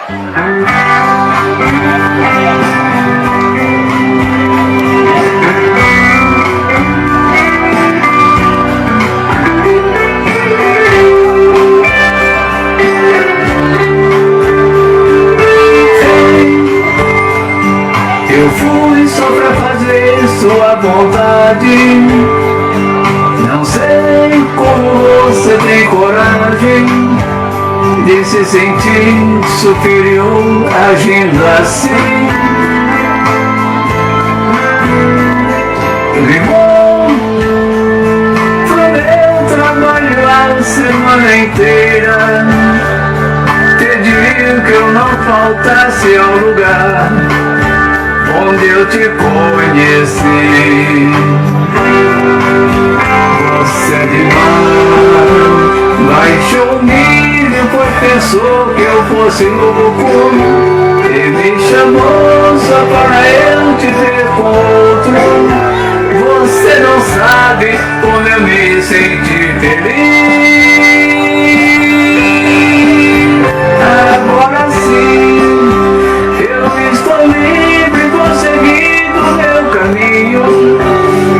Eu fui só pra fazer sua vontade. Não sei como você tem coragem de se sentir superior agindo assim. Ligou pro meu trabalho a semana inteira, pediu que eu não faltasse ao lugar onde eu te conheci. Você é demais, baixou o nível, pois pensou que eu fosse louco e me chamou só para eu te ver com outro. Você não sabe como eu me senti feliz. Agora sim, eu estou livre, tô seguindo meu caminho.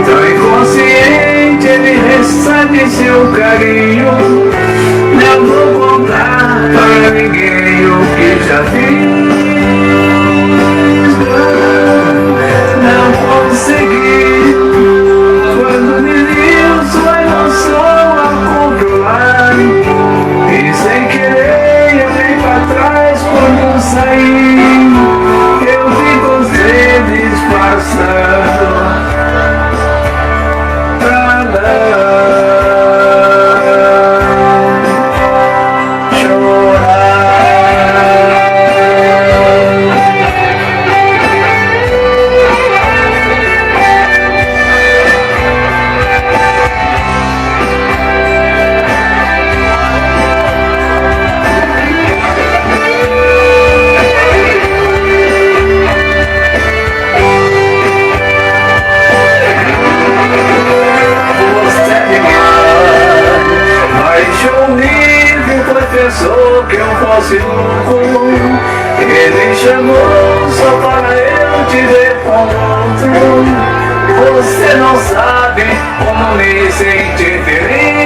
Tão inconsciente, ele recebe seu carinho. Não vou contar para ninguém o que já fiz. Não consegui. Quando me viu, sua emoção a controlar, e sem querer eu dei pra trás quando saí. Eu vi você disfarçando pra não chorar. Pensou que eu fosse louco, ele chamou só para eu te ver com outro. Você não sabe como me sentir feliz.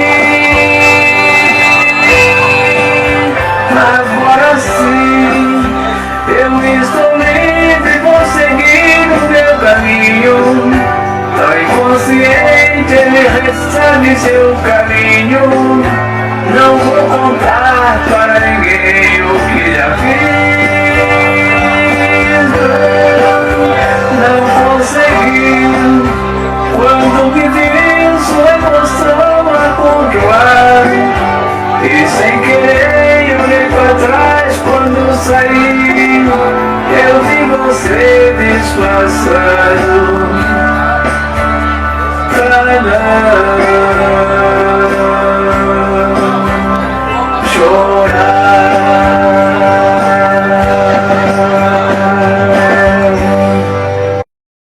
Agora sim, eu estou livre, vou seguir o meu caminho. Tão inconsciente, ele recebe seu carinho. Não vou contar para ninguém o que já fiz. Não consegui. Quando me viu, sua emoção a controlar, e sem querer eu olhei para trás quando saí. Eu vi você disfarçado pra não